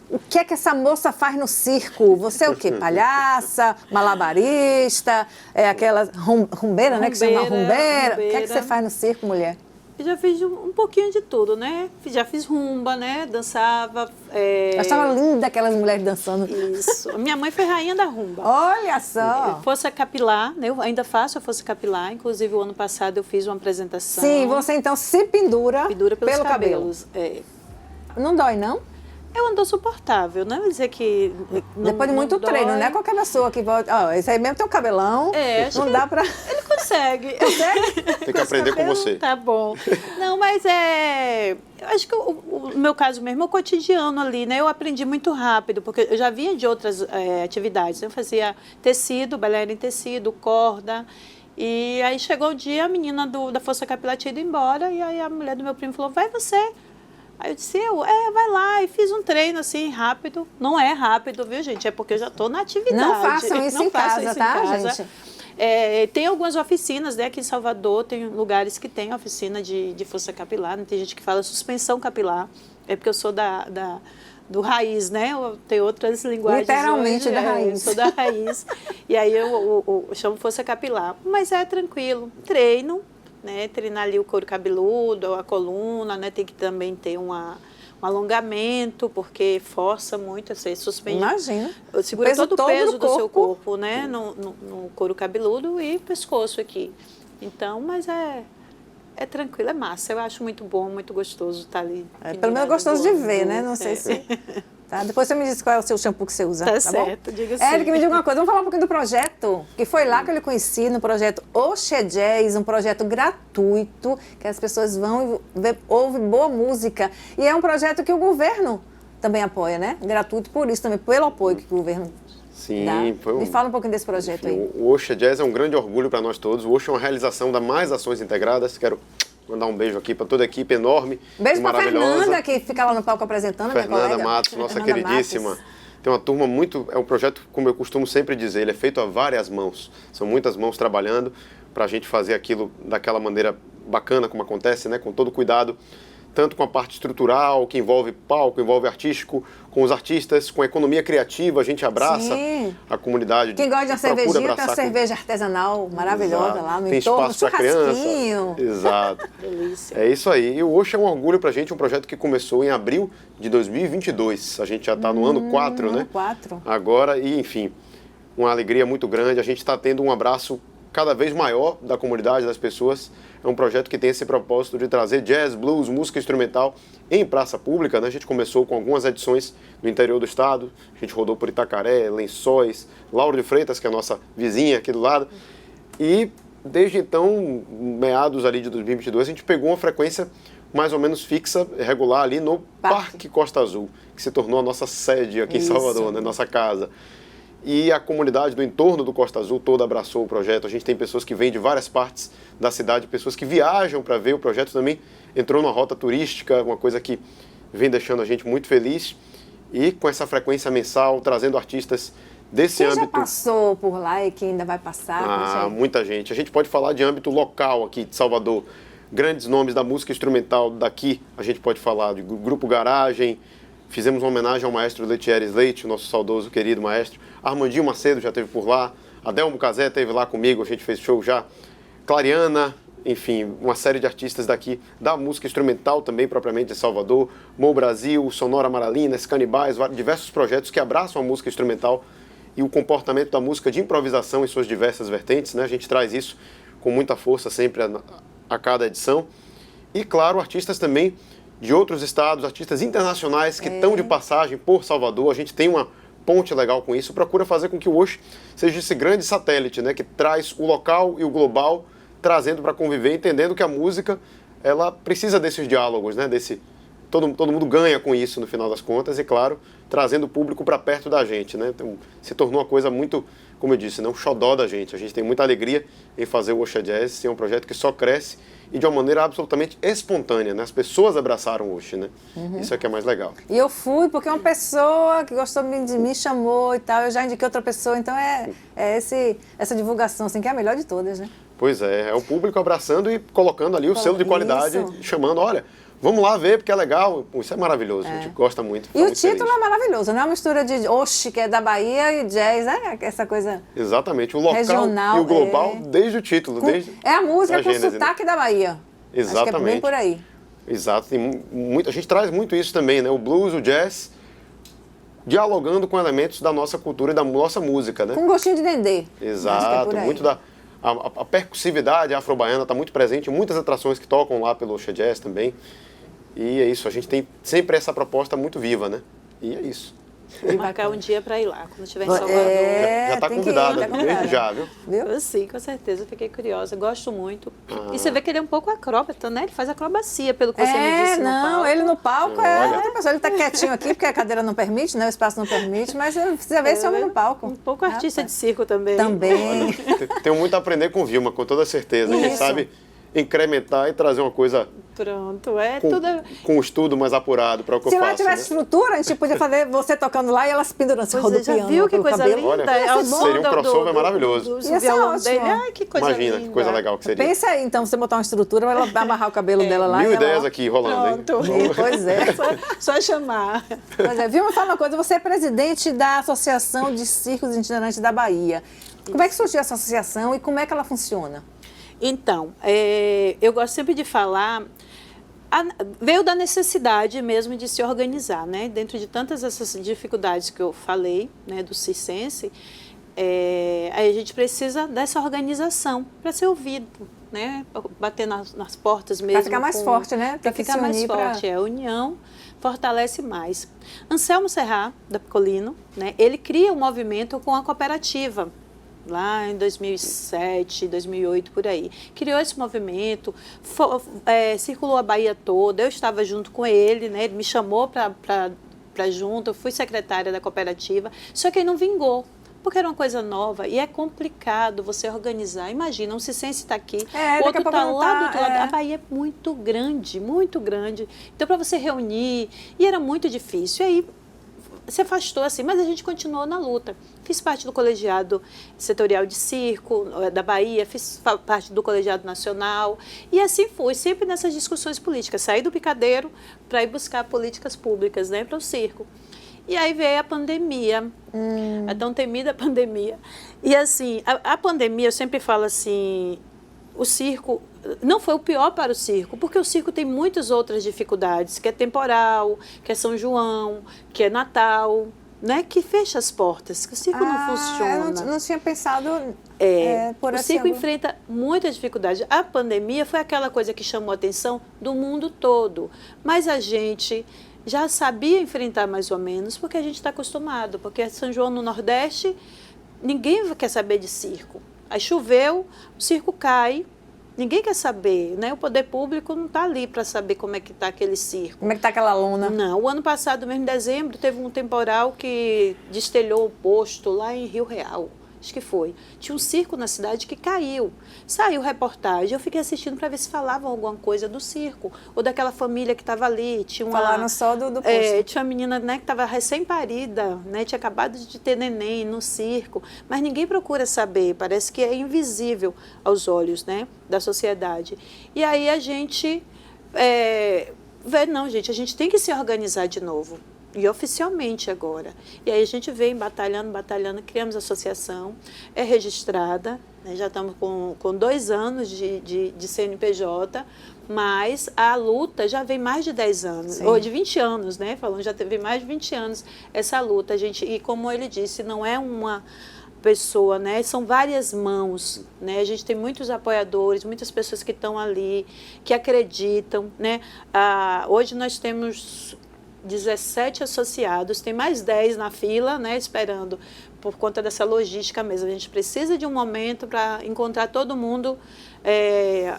O que é que essa moça faz no circo? Você é o quê? Palhaça, malabarista, aquela rumbeira, né? Que chama rumbeira. O que é que você faz no circo, mulher? Eu já fiz um pouquinho de tudo, né? Já fiz rumba, né? Dançava. Eu achava linda aquelas mulheres dançando. Isso. A minha mãe foi rainha da rumba. Olha só! Força capilar, né? Eu ainda faço a força capilar. Inclusive, o ano passado eu fiz uma apresentação. Sim, você então se pendura pelos pelo cabelos. cabelo. Não dói, não? É um andor suportável, não é dizer que não, depois de muito não treino, dói. não é qualquer pessoa que volta. Ó, esse aí mesmo tem um cabelão. Acho não que dá pra. Ele consegue. Tem que aprender com você. Tá bom. Não, mas eu acho que o meu caso mesmo é o cotidiano ali, né? Eu aprendi muito rápido, porque eu já vinha de outras atividades. Eu fazia tecido, bailarina em tecido, corda. E aí chegou o dia, a menina da Força Capilar tinha ido embora, e aí a mulher do meu primo falou, vai você. Aí eu disse, vai lá, e fiz um treino assim, rápido. Não é rápido, viu, gente? É porque eu já estou na atividade. Não façam isso em casa, tá, gente? Tem algumas oficinas, né? Aqui em Salvador tem lugares que tem oficina de força capilar. Né? Tem gente que fala suspensão capilar. É porque eu sou do raiz, né? Tem outras linguagens. Literalmente hoje, da raiz. Eu sou da raiz. E aí eu chamo força capilar. Mas é tranquilo. Treino. Né, treinar ali o couro cabeludo, a coluna, né, tem que também ter um alongamento, porque força muito, você suspende. Imagina. Segura todo o peso do seu corpo, né, no couro cabeludo e pescoço aqui. Então, mas é tranquilo, é massa. Eu acho muito bom, muito gostoso estar ali. Pelo menos gostoso de ver, né? Não sei se... Tá? Depois você me diz qual é o seu shampoo que você usa, tá certo, bom? diga assim. Érica, me diga uma coisa, vamos falar um pouquinho do projeto, que foi lá que eu lhe conheci, no projeto Oxe Jazz, um projeto gratuito, que as pessoas vão e ouvem boa música. E é um projeto que o governo também apoia, né? Gratuito por isso também, pelo apoio que o governo dá. Me fala um pouquinho desse projeto aí. O Oxe Jazz é um grande orgulho para nós todos. O Oxe é uma realização da Mais Ações Integradas. Quero mandar um beijo aqui para toda a equipe enorme beijo e maravilhosa. Beijo para Fernanda, que fica lá no palco apresentando, Fernanda minha colega. Matos, nossa Fernanda queridíssima. Matos. Tem uma turma é um projeto, como eu costumo sempre dizer, ele é feito a várias mãos. São muitas mãos trabalhando para a gente fazer aquilo daquela maneira bacana como acontece, né? Com todo cuidado, tanto com a parte estrutural, que envolve palco, envolve artístico, com os artistas, com a economia criativa, a gente abraça a comunidade. Quem gosta de uma cervejinha, tem uma cerveja artesanal maravilhosa. Exato. Lá no tem entorno, espaço para criança. Exato. Delícia. É isso aí. E o Oxe é um orgulho para a gente, um projeto que começou em abril de 2022. A gente já está no ano 4, né? Ano 4. Agora, e enfim, uma alegria muito grande. A gente está tendo um abraço cada vez maior da comunidade, das pessoas. É um projeto que tem esse propósito de trazer jazz, blues, música instrumental em praça pública, né? A gente começou com algumas edições no interior do estado, a gente rodou por Itacaré, Lençóis, Lauro de Freitas, que é a nossa vizinha aqui do lado, e desde então, meados ali de 2022, a gente pegou uma frequência mais ou menos fixa, regular ali no Parque Costa Azul, que se tornou a nossa sede aqui em Salvador, né? Nossa casa. E a comunidade do entorno do Costa Azul toda abraçou o projeto. A gente tem pessoas que vêm de várias partes da cidade, pessoas que viajam para ver. O projeto também entrou numa rota turística, uma coisa que vem deixando a gente muito feliz. E com essa frequência mensal, trazendo artistas desse âmbito. Quem já passou por lá e que ainda vai passar? Muita gente. A gente pode falar de âmbito local aqui de Salvador. Grandes nomes da música instrumental daqui. A gente pode falar de Grupo Garagem. Fizemos uma homenagem ao maestro Letieres Leite, o nosso saudoso querido maestro. Armandinho Macedo já esteve por lá. Adelmo Cazé esteve lá comigo, a gente fez show já. Clariana, enfim, uma série de artistas daqui, da música instrumental também, propriamente de Salvador. Mo Brasil, Sonora Maralinas, Canibais, diversos projetos que abraçam a música instrumental e o comportamento da música de improvisação em suas diversas vertentes, né? A gente traz isso com muita força sempre a cada edição. E, claro, artistas também de outros estados, artistas internacionais que estão de passagem por Salvador. A gente tem uma ponte legal com isso, procura fazer com que o Oxe seja esse grande satélite, né, que traz o local e o global, trazendo para conviver, entendendo que a música ela precisa desses diálogos, né, todo mundo ganha com isso no final das contas e, claro, trazendo o público para perto da gente, né? Então, se tornou uma coisa muito, como eu disse, né, um xodó da gente. A gente tem muita alegria em fazer o Oxa Jazz, é um projeto que só cresce e de uma maneira absolutamente espontânea, né? As pessoas abraçaram o Oxa, né? Isso é que é mais legal. E eu fui porque uma pessoa que gostou de mim chamou e tal, eu já indiquei outra pessoa, então essa divulgação, assim, que é a melhor de todas, né? Pois é o público abraçando e colocando ali o selo de qualidade, Isso. chamando, olha, vamos lá ver porque é legal. Pô, isso é maravilhoso, a gente gosta muito. E o título é maravilhoso, não é uma mistura de Oxe, que é da Bahia, e jazz, né? Essa coisa Exatamente, o local regional, e o global, desde o título, desde é a música a com gênese, sotaque da Bahia. Exatamente. Acho que é bem por aí. Exato, a gente traz muito isso também, né? O blues, o jazz, dialogando com elementos da nossa cultura e da nossa música, né? Com um gostinho de dendê. Exato, Acho que é por aí. muito da... A percussividade afro-baiana está muito presente em muitas atrações que tocam lá pelo Oxa Jazz também. E é isso, a gente tem sempre essa proposta muito viva, né? E é isso. Vou marcar um dia para ir lá, quando estiver em Salvador. Já está tem que ir, convidada, tá convidada. desde já, viu? Viu? Sim, com certeza, fiquei curiosa, gosto muito. E você vê que ele é um pouco acróbata, né? Ele faz acrobacia, pelo que você me disse no não, palco. ele no palco Olha. outra pessoa. Ele tá quietinho aqui porque a cadeira não permite, né? O espaço não permite, mas você precisa ver esse homem no palco. Um pouco artista de circo também. Também. Tenho muito a aprender com Vilma, com toda certeza. Quem Isso. sabe incrementar e trazer uma coisa Pronto, com, tudo... com um estudo mais apurado para o que Se eu lá faço. tivesse Né? estrutura, a gente podia fazer você tocando lá e ela se pendurando, se Pois é, rodopiando já viu que pelo coisa cabelo. linda? Olha, Ao seria som um crossover maravilhoso. do Ia ser violão ótimo. dele. Ai, que coisa Imagina linda. que coisa legal que seria. Pensa aí, então, você botar uma estrutura, ela vai amarrar o cabelo dela lá. Mil e ela- ideias aqui rolando, Pronto. hein? Pois é. Só chamar. Pois é. Vilma, fala uma coisa, você é presidente da Associação de Circos Itinerantes da Bahia. Como é que surgiu essa associação e como é que ela funciona? Então, eu gosto sempre de falar, veio da necessidade mesmo de se organizar, né? Dentro de tantas essas dificuldades que eu falei, né, do circense, aí a gente precisa dessa organização para ser ouvido, né? Bater nas portas mesmo. Pra ficar mais forte, né? Para Tem que ficar se mais unir pra- forte, a união fortalece mais. Anselmo Serra, da Picolino, né? Ele cria um movimento com a cooperativa, lá em 2007, 2008, por aí. Criou esse movimento, circulou a Bahia toda, eu estava junto com ele, né? Ele me chamou para junto, eu fui secretária da cooperativa, só que aí não vingou, porque era uma coisa nova e é complicado você organizar. Imagina, um circense está aqui, daqui a outro pouco está não lá tá, do outro lado. é. A Bahia é muito grande, muito grande. Então, para você reunir, e era muito difícil. E aí, se afastou assim, mas a gente continuou na luta. Fiz parte do colegiado setorial de circo da Bahia, fiz parte do colegiado nacional e assim fui, sempre nessas discussões políticas. Saí do picadeiro para ir buscar políticas públicas, né, para o circo. E aí veio a pandemia, a tão temida pandemia. E assim, a pandemia, eu sempre falo assim, o circo não foi o pior para o circo, porque o circo tem muitas outras dificuldades, que é temporal, que é São João, que é Natal, né, que fecha as portas, que o circo não funciona. Eu não tinha pensado por O esse circo ângulo. enfrenta muitas dificuldades. A pandemia foi aquela coisa que chamou a atenção do mundo todo, mas a gente já sabia enfrentar mais ou menos, porque a gente está acostumado, porque São João no Nordeste, ninguém quer saber de circo. Aí choveu, o circo cai, ninguém quer saber, né? O poder público não está ali para saber como é que está aquele circo. Como é que tá aquela lona? Não, o ano passado, mesmo em dezembro, teve um temporal que destelhou o posto lá em Rio Real. Acho que foi. Tinha um circo na cidade que caiu. Saiu reportagem, eu fiquei assistindo para ver se falavam alguma coisa do circo. Ou daquela família que estava ali. Tinha uma, Falaram só do posto. tinha uma menina, né, que estava recém-parida, né, tinha acabado de ter neném no circo. Mas ninguém procura saber, parece que é invisível aos olhos, né, da sociedade. E aí a gente não, gente, a gente tem que se organizar de novo. E oficialmente agora. E aí a gente vem batalhando, criamos a associação, é registrada, né, já estamos com 2 anos de CNPJ, mas a luta já vem mais de 10 anos, Sim. ou de 20 anos, né? Falando, já teve mais de 20 anos essa luta, gente. E como ele disse, não é uma pessoa, né? São várias mãos, né? A gente tem muitos apoiadores, muitas pessoas que estão ali, que acreditam, né? Hoje nós temos 17 associados, tem mais 10 na fila, né, esperando por conta dessa logística mesmo. A gente precisa de um momento para encontrar todo mundo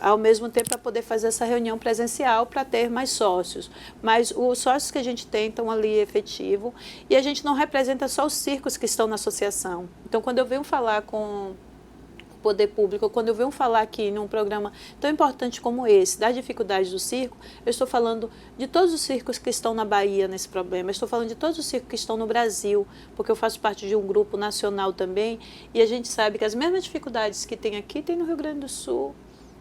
ao mesmo tempo para poder fazer essa reunião presencial para ter mais sócios. Mas os sócios que a gente tem estão ali efetivo e a gente não representa só os circos que estão na associação. Então, quando eu venho falar com o poder público, quando eu venho falar aqui num programa tão importante como esse, das dificuldades do circo, eu estou falando de todos os circos que estão na Bahia nesse problema, eu estou falando de todos os circos que estão no Brasil, porque eu faço parte de um grupo nacional também, e a gente sabe que as mesmas dificuldades que tem aqui, tem no Rio Grande do Sul,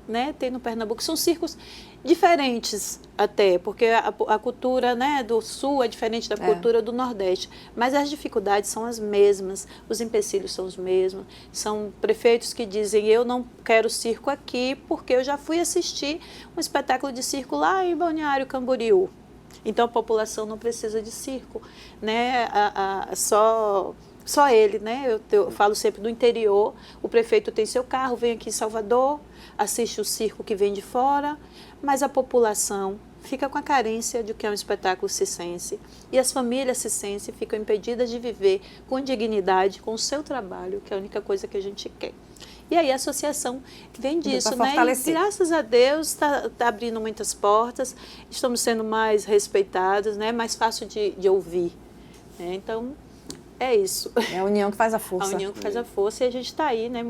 né, tem no Pernambuco, são circos diferentes até, porque a cultura, né, do Sul é diferente da cultura do Nordeste, mas as dificuldades são as mesmas, os empecilhos são os mesmos, são prefeitos que dizem eu não quero circo aqui porque eu já fui assistir um espetáculo de circo lá em Balneário Camboriú, então a população não precisa de circo, né, só ele, né? Eu falo sempre do interior, o prefeito tem seu carro, vem aqui em Salvador, assiste o circo que vem de fora, mas a população fica com a carência de que é um espetáculo circense. E as famílias circenses ficam impedidas de viver com dignidade, com o seu trabalho, que é a única coisa que a gente quer. E aí a associação vem disso, né? E graças a Deus está abrindo muitas portas, estamos sendo mais respeitados, né? Mais fácil de ouvir. Né? Então, é isso. É a união que faz a força. A união que faz a força e a gente está aí, né?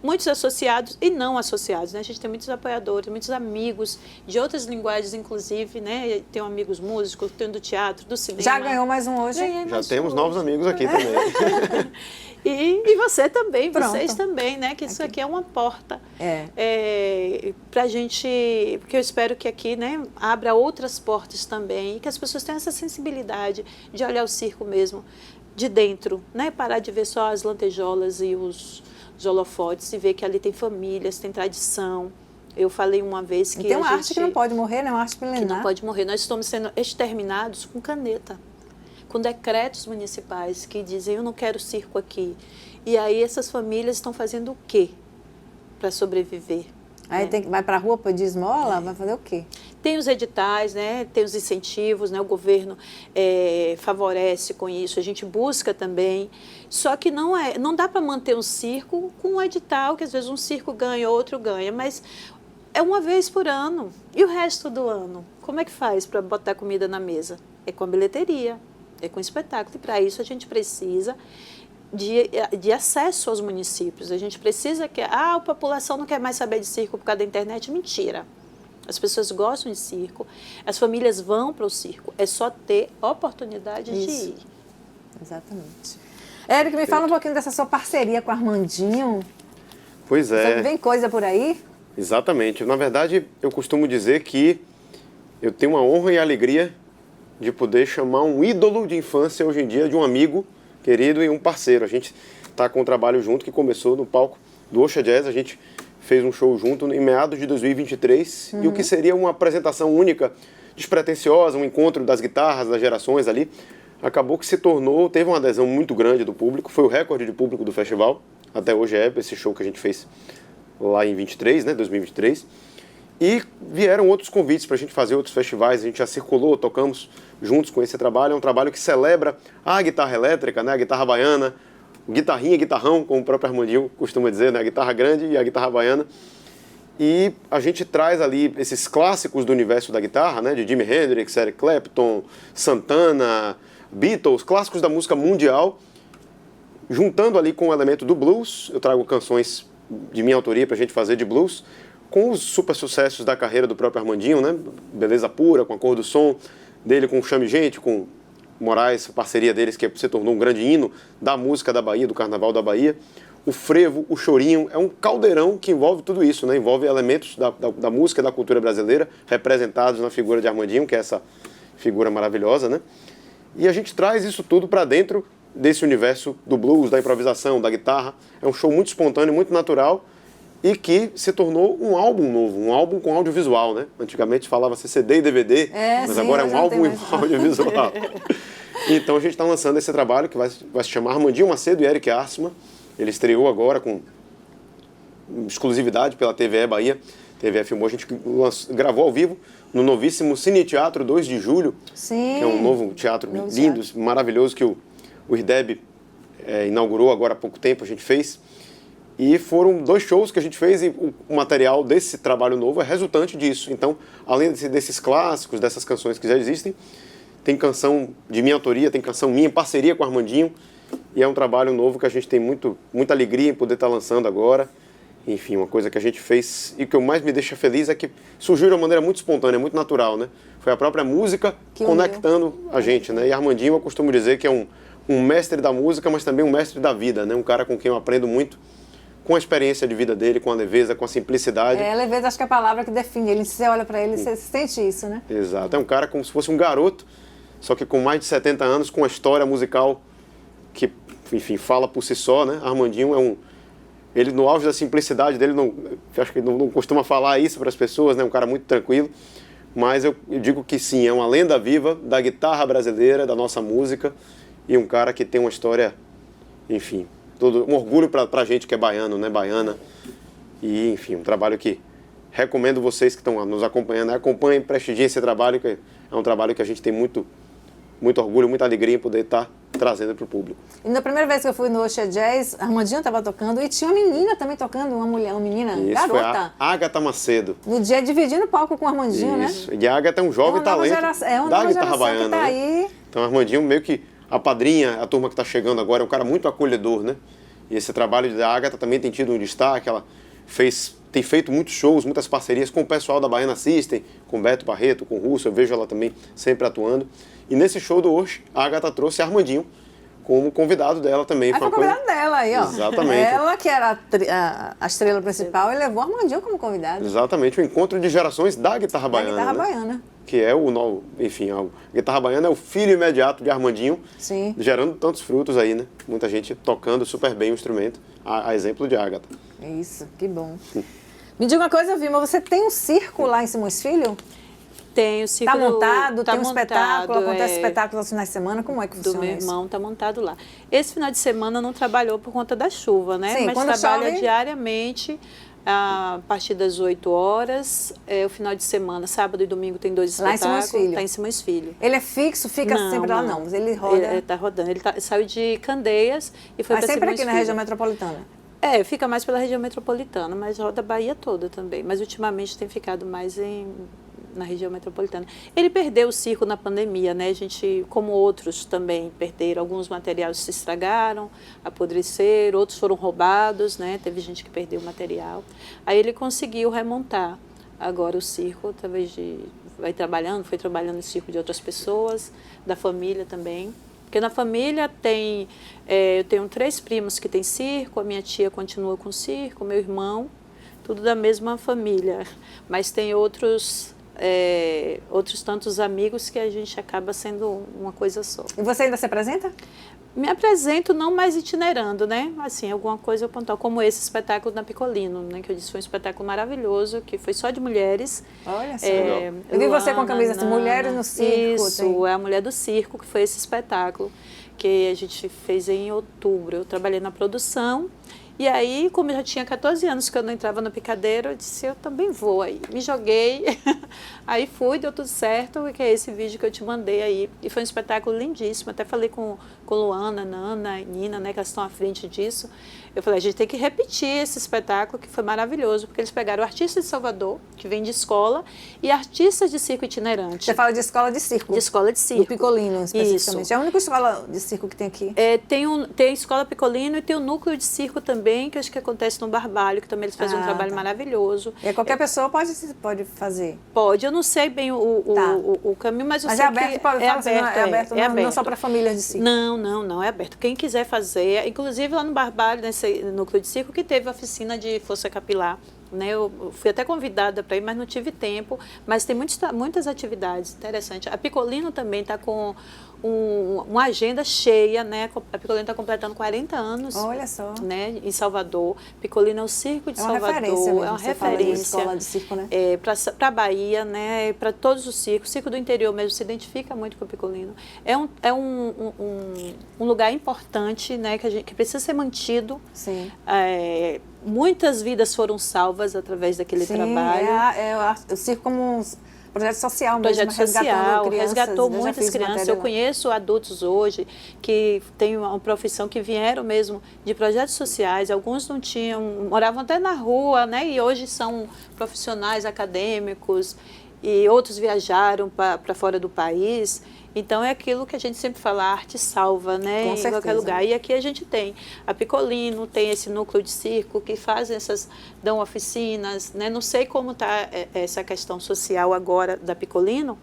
Muitos associados e não associados, né? A gente tem muitos apoiadores, muitos amigos de outras linguagens, inclusive, né? Tenho amigos músicos, tenho do teatro, do cinema. Já ganhou mais um hoje? Já temos novos amigos aqui também. E você também, vocês também, né? Que isso aqui é uma porta para a gente, porque eu espero que aqui, né, abra outras portas também e que as pessoas tenham essa sensibilidade de olhar o circo mesmo de dentro, né? Parar de ver só as lantejoulas e os holofotes e ver que ali tem famílias, tem tradição. Eu falei uma vez que tem uma arte que não pode morrer, né? Uma arte milenar. Que não pode morrer. Nós estamos sendo exterminados com caneta, com decretos municipais que dizem eu não quero circo aqui. E aí essas famílias estão fazendo o quê para sobreviver? Aí vai para a rua pedir esmola, vai fazer o quê? Tem os editais, né? Tem os incentivos, né? O governo favorece com isso, a gente busca também. Só que não dá para manter um circo com um edital, que às vezes um circo ganha, outro ganha, mas é uma vez por ano. E o resto do ano? Como é que faz para botar comida na mesa? É com a bilheteria, é com o espetáculo. E para isso a gente precisa de acesso aos municípios. A gente precisa que... a população não quer mais saber de circo por causa da internet. Mentira. As pessoas gostam de circo, as famílias vão para o circo. É só ter oportunidade de ir. Exatamente. Érico, me fala um pouquinho dessa sua parceria com o Armandinho. Pois é. Vem coisa por aí? Exatamente. Na verdade, eu costumo dizer que eu tenho uma honra e alegria de poder chamar um ídolo de infância hoje em dia de um amigo querido e um parceiro. A gente está com um trabalho junto que começou no palco do Oxa Jazz. A gente fez um show junto em meados de 2023 e o que seria uma apresentação única, despretensiosa, um encontro das guitarras, das gerações ali, acabou que teve uma adesão muito grande do público, foi o recorde de público do festival, até hoje esse show que a gente fez lá em 23, né, 2023, e vieram outros convites para a gente fazer outros festivais, a gente já circulou, tocamos juntos com esse trabalho, é um trabalho que celebra a guitarra elétrica, né, a guitarra baiana, o guitarrinha, guitarrão, como o próprio Armandinho costuma dizer, né, a guitarra grande e a guitarra baiana, e a gente traz ali esses clássicos do universo da guitarra, né, de Jimi Hendrix, Eric Clapton, Santana, Beatles, clássicos da música mundial, juntando ali com o elemento do blues, eu trago canções de minha autoria para a gente fazer de blues, com os super sucessos da carreira do próprio Armandinho, né? Beleza Pura, com a Cor do Som, dele com o Chame Gente, com Moraes, parceria deles que se tornou um grande hino da música da Bahia, do Carnaval da Bahia. O frevo, o chorinho, é um caldeirão que envolve tudo isso, né? Envolve elementos da música e da cultura brasileira representados na figura de Armandinho, que é essa figura maravilhosa, né? E a gente traz isso tudo para dentro desse universo do blues, da improvisação, da guitarra. É um show muito espontâneo, muito natural, e que se tornou um álbum novo, um álbum com audiovisual, né? Antigamente falava-se CD e DVD, mas agora é um álbum audiovisual. Então a gente está lançando esse trabalho que vai se chamar Armandinho Macedo e Eric Arsman. Ele estreou agora com exclusividade pela TVE Bahia. TVE filmou, a gente gravou ao vivo no novíssimo Cine Teatro 2 de Julho, Sim. que é um novo teatro lindo, maravilhoso, que o IRDEB inaugurou agora há pouco tempo, a gente fez. E foram 2 shows que a gente fez e o material desse trabalho novo é resultante disso. Então, além desses clássicos, dessas canções que já existem, tem canção de minha autoria, tem canção minha em parceria com o Armandinho. E é um trabalho novo que a gente tem muita alegria em poder estar lançando agora. Enfim, uma coisa que a gente fez e que mais me deixa feliz é que surgiu de uma maneira muito espontânea, muito natural, né? Foi a própria música que conectando a gente, né? E Armandinho, eu costumo dizer que é um mestre da música, mas também um mestre da vida, né? Um cara com quem eu aprendo muito, com a experiência de vida dele, com a leveza, com a simplicidade. Leveza acho que é a palavra que define ele. Se você olha para ele, você sente isso, né? Exato. É um cara como se fosse um garoto, só que com mais de 70 anos, com uma história musical que, enfim, fala por si só, né? Armandinho ele, no auge da simplicidade dele, acho que ele não costuma falar isso para as pessoas, né? Um cara muito tranquilo. Mas eu digo que sim, é uma lenda viva da guitarra brasileira, da nossa música, e um cara que tem uma história, enfim, um orgulho para a gente que é baiano, né? Baiana. E, enfim, um trabalho que recomendo vocês que estão nos acompanhando, acompanhem, prestigiem esse trabalho, que é um trabalho que a gente tem muito orgulho, muita alegria em poder estar trazendo para o público. E na primeira vez que eu fui no Oxa Jazz, Armandinho estava tocando e tinha uma menina também tocando, uma menina, Isso, garota. foi a Ágata Macedo. No dia dividindo o palco com o Armandinho, Isso. E a Ágata é um jovem talento da guitarra baiana, tá né? aí. Então o Armandinho meio que a padrinha, a turma que está chegando agora, é um cara muito acolhedor, né? E esse trabalho da Ágata também tem tido um destaque, ela tem feito muitos shows, muitas parcerias com o pessoal da Baiana System, com Beto Barreto, com o Russo, eu vejo ela também sempre atuando. E nesse show do Osh, a Ágata trouxe Armandinho como convidado dela também. Foi convidado dela aí, ó. Exatamente. Ela que era a estrela principal e levou Armandinho como convidado. Exatamente, o encontro de gerações da guitarra baiana. Da guitarra né? baiana. Que é enfim, a guitarra baiana é o filho imediato de Armandinho, Sim. gerando tantos frutos aí, né? Muita gente tocando super bem o instrumento, a exemplo de Ágata. Isso, que bom. Me diga uma coisa, Vilma, você tem um circo lá em Simões Filho? Tem o circo. Está montado, tá tem um espetáculo, acontece é, espetáculo aos finais de semana, como é que funciona do meu isso? irmão está montado lá. Esse final de semana não trabalhou por conta da chuva, né? Sim, mas quando trabalha chove... diariamente a partir das 8 horas. O final de semana, sábado e domingo, tem 2 lá espetáculos. Em Simões Filho. Está em Simões Filho. Ele é fixo, fica sempre lá não, mas ele roda... Ele está rodando. Ele saiu de Candeias e foi para Simões Filho. Mas sempre aqui na região metropolitana? Fica mais pela região metropolitana, mas roda a Bahia toda também. Mas ultimamente tem ficado mais na região metropolitana. Ele perdeu o circo na pandemia, né? A gente, como outros também perderam, alguns materiais se estragaram, apodreceram, outros foram roubados, né? Teve gente que perdeu o material. Aí ele conseguiu remontar agora o circo, através foi trabalhando no circo de outras pessoas, da família também. Porque na família eu tenho 3 primos que têm circo, a minha tia continua com circo, meu irmão, tudo da mesma família. Mas tem outros tantos amigos que a gente acaba sendo uma coisa só. E você ainda se apresenta? Me apresento, não mais itinerando, né? Assim, alguma coisa pontual, como esse espetáculo na Picolino, né? Que eu disse, foi um espetáculo maravilhoso, que foi só de mulheres. Olha só. Eu vi você com a camisa assim, Mulheres no Circo. Isso, é a Mulher do Circo, que foi esse espetáculo que a gente fez em outubro. Eu trabalhei na produção. E aí, como eu já tinha 14 anos que eu não entrava no picadeiro, eu disse, eu também vou aí. Me joguei, aí fui, deu tudo certo, que é esse vídeo que eu te mandei aí. E foi um espetáculo lindíssimo, até falei com Luana, Nana e Nina, né, que elas estão à frente disso. Eu falei, a gente tem que repetir esse espetáculo, que foi maravilhoso, porque eles pegaram artistas de Salvador, que vem de escola, e artistas de circo itinerante. Você fala de escola de circo? De escola de circo. Do Picolino, especificamente. Isso. É a única escola de circo que tem aqui? Tem a escola Picolino e tem o núcleo de circo também, que acho que acontece no Barbalho, que também eles fazem um trabalho maravilhoso. E qualquer pessoa pode fazer? Pode, eu não sei bem o caminho, mas eu sei é aberto, que é aberto, não só para famílias de circo? Não, é aberto. Quem quiser fazer, inclusive lá no Barbalho, nesse núcleo de circo, que teve a oficina de força capilar. Né? Eu fui até convidada para ir, mas não tive tempo. Mas tem muitas atividades interessantes. A Picolino também está com uma agenda cheia, né? A Picolino está completando 40 anos. Olha só. Né? Em Salvador. Picolino é o circo de Salvador. Referência mesmo, é uma você referência. Fala escola de circo, né? Para a Bahia, né? Para todos os circos. O circo do interior mesmo se identifica muito com o Picolino. É um lugar importante, né? Que precisa ser mantido. Sim. Muitas vidas foram salvas através daquele trabalho. O circo como projeto social mesmo, Projeto social, crianças. resgatou Eu já muitas fiz crianças. matéria Eu lá. conheço adultos hoje que têm uma profissão que vieram mesmo de projetos sociais, alguns não tinham, moravam até na rua, né? E hoje são profissionais acadêmicos e outros viajaram para fora do país. Então, é aquilo que a gente sempre fala, a arte salva, né? Com em qualquer certeza. lugar. E aqui a gente tem a Picolino, tem esse núcleo de circo que fazem dão oficinas, né? Não sei como está essa questão social agora da Picolino,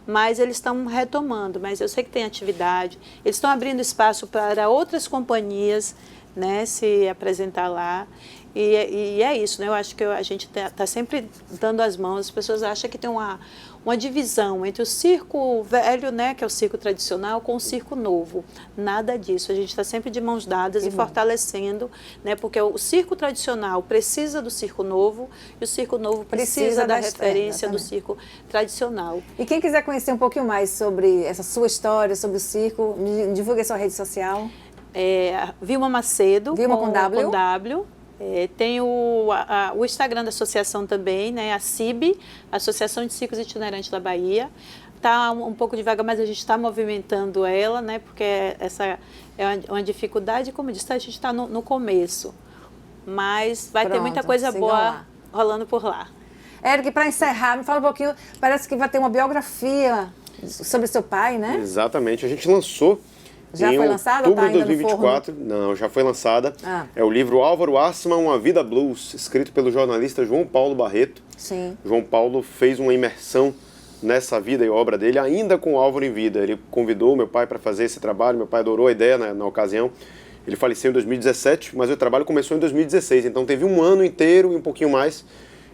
mas eles estão retomando. Mas eu sei que tem atividade. Eles estão abrindo espaço para outras companhias, né, se apresentar lá. E é isso, né? Eu acho que a gente está sempre dando as mãos. As pessoas acham que tem uma divisão entre o circo velho, né, que é o circo tradicional, com o circo novo. Nada disso. A gente está sempre de mãos dadas e fortalecendo, né, porque o circo tradicional precisa do circo novo e o circo novo precisa da referência do circo tradicional. E quem quiser conhecer um pouquinho mais sobre essa sua história, sobre o circo, divulgue a sua rede social. Vilma Macedo, Vilma com W. Com W. Tem o Instagram da associação também, né? A CIB, Associação de Circos Itinerantes da Bahia. Está um pouco devagar, mas a gente está movimentando ela, né? Porque essa é uma dificuldade, como eu disse, a gente está no começo. Mas vai ter muita coisa boa lá. rolando por lá. Éric, para encerrar, me fala um pouquinho, parece que vai ter uma biografia sobre seu pai, né? Exatamente. A gente lançou Já em foi lançada ou outubro tá de ainda no 2024. Não, já foi lançada. Ah. É o livro Álvaro Assmann, Uma Vida Blues, escrito pelo jornalista João Paulo Barreto. Sim. João Paulo fez uma imersão nessa vida e obra dele, ainda com o Álvaro em vida. Ele convidou meu pai para fazer esse trabalho, meu pai adorou a ideia na ocasião. Ele faleceu em 2017, mas o trabalho começou em 2016, então teve um ano inteiro e um pouquinho mais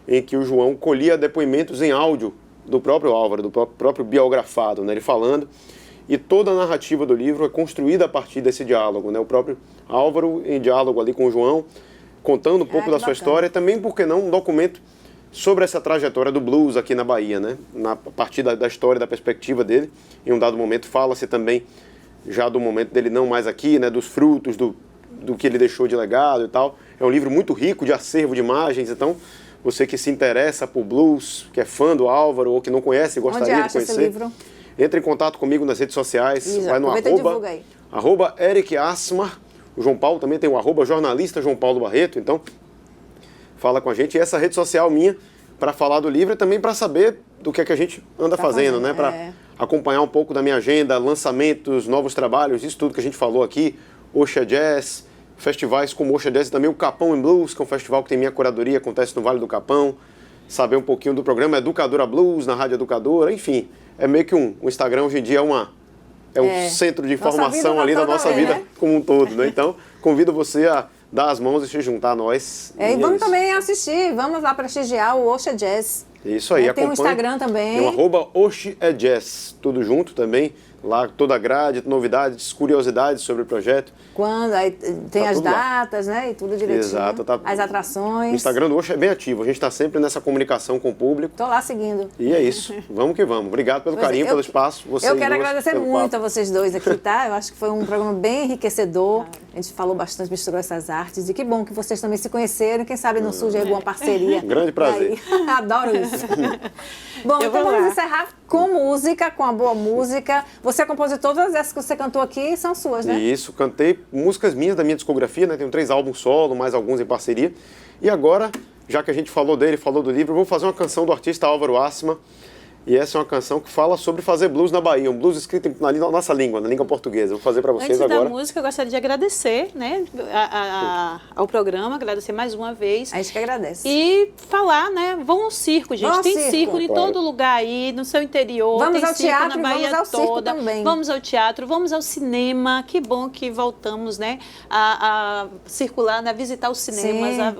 em que o João colhia depoimentos em áudio do próprio Álvaro, do próprio biografado, né, ele falando. E toda a narrativa do livro é construída a partir desse diálogo, né? O próprio Álvaro em diálogo ali com o João, contando um pouco da sua história, e também, por que não, um documento sobre essa trajetória do blues aqui na Bahia, né? A partir da história, da perspectiva dele. Em um dado momento fala-se também já do momento dele não mais aqui, né? Dos frutos, do que ele deixou de legado e tal. É um livro muito rico de acervo de imagens, então você que se interessa por blues, que é fã do Álvaro ou que não conhece e gostaria de conhecer, esse livro? entre em contato comigo nas redes sociais, Isso, vai no arroba Eric Assmann. O João Paulo também tem o arroba jornalista João Paulo Barreto, então fala com a gente. E essa rede social minha para falar do livro e também para saber do que é que a gente anda fazendo, né? Para acompanhar um pouco da minha agenda, lançamentos, novos trabalhos, isso tudo que a gente falou aqui, Oxa Jazz, festivais como Oxa Jazz e também o Capão em Blues, que é um festival que tem minha curadoria, acontece no Vale do Capão. Saber um pouquinho do programa Educadora Blues, na Rádio Educadora, enfim. É meio que um Instagram hoje em dia é um centro de informação ali da nossa vida como um todo, né? Então, convido você a dar as mãos e se juntar a nós. E vamos também assistir, vamos lá prestigiar o Oxa Jazz. Isso aí, tem um Instagram também. Tem o arroba Oxa Jazz, tudo junto também. Lá toda a grade, novidades, curiosidades sobre o projeto. Quando, aí tem as datas, né? E tudo direitinho. Exato. As atrações. O Instagram do Oxa é bem ativo, a gente está sempre nessa comunicação com o público. Estou lá seguindo. E é isso, vamos que vamos. Obrigado pelo carinho, pelo espaço. Eu quero agradecer muito a vocês dois aqui, tá? Eu acho que foi um programa bem enriquecedor. A gente falou bastante, misturou essas artes. E que bom que vocês também se conheceram. Quem sabe não surge alguma parceria. Grande prazer. Adoro isso. Bom, então vamos encerrar com música, com a boa música. Você compositor, todas essas que você cantou aqui são suas, né? Isso, cantei músicas minhas da minha discografia, né? Tenho 3 álbuns solo, mais alguns em parceria. E agora, já que a gente falou dele, falou do livro, eu vou fazer uma canção do artista Álvaro Assmann. E essa é uma canção que fala sobre fazer blues na Bahia, um blues escrito na nossa língua, na língua portuguesa. Vou fazer para vocês agora. Antes da música, eu gostaria de agradecer, né, ao programa, agradecer mais uma vez. A gente que agradece. E falar, né, vão ao circo, gente. Vão tem ao circo em todo lugar aí, no seu interior. Vamos tem ao circo teatro na Bahia e vamos ao circo toda. também. Vamos ao teatro, vamos ao cinema. Que bom que voltamos, né, a circular, né, a visitar os cinemas,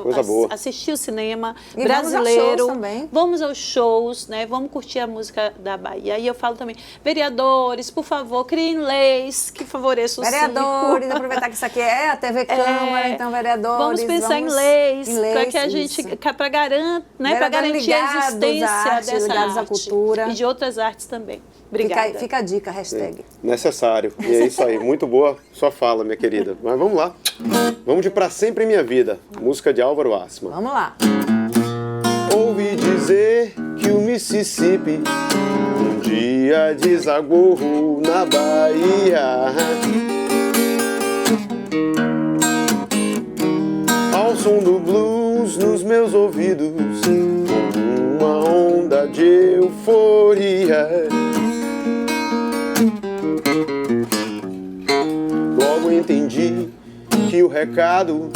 assistir o cinema e brasileiro. Vamos aos shows também. Vamos aos shows, né, vamos curtir a música da Bahia. E aí eu falo também, vereadores, por favor, criem leis que favoreçam o vereadores, circo. aproveitar que isso aqui é a TV Câmara, então vereadores. Vamos pensar em leis para que a gente, para garantir a existência dessa arte à cultura. E de outras artes também. Obrigada. Fica a dica, hashtag. Necessário. E é isso aí, muito boa sua fala, minha querida. Mas vamos lá. Vamos de Pra Sempre em Minha Vida, música de Álvaro Assmann. Vamos lá. Ouvi dizer que que o Mississippi um dia desaguou na Bahia. Ao som do blues nos meus ouvidos, uma onda de euforia. Logo entendi que o recado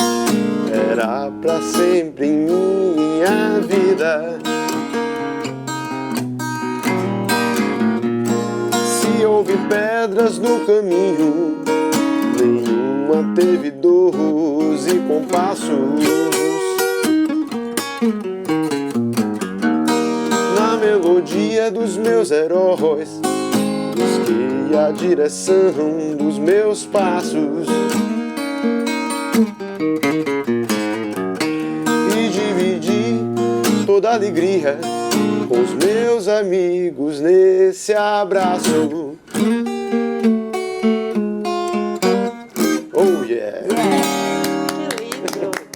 era pra sempre em minha vida. Se houve pedras no caminho, nenhuma teve 12 compassos. Na melodia dos meus heróis, busquei a direção dos meus passos e dividi toda a alegria com os meus amigos nesse abraço. Oh yeah!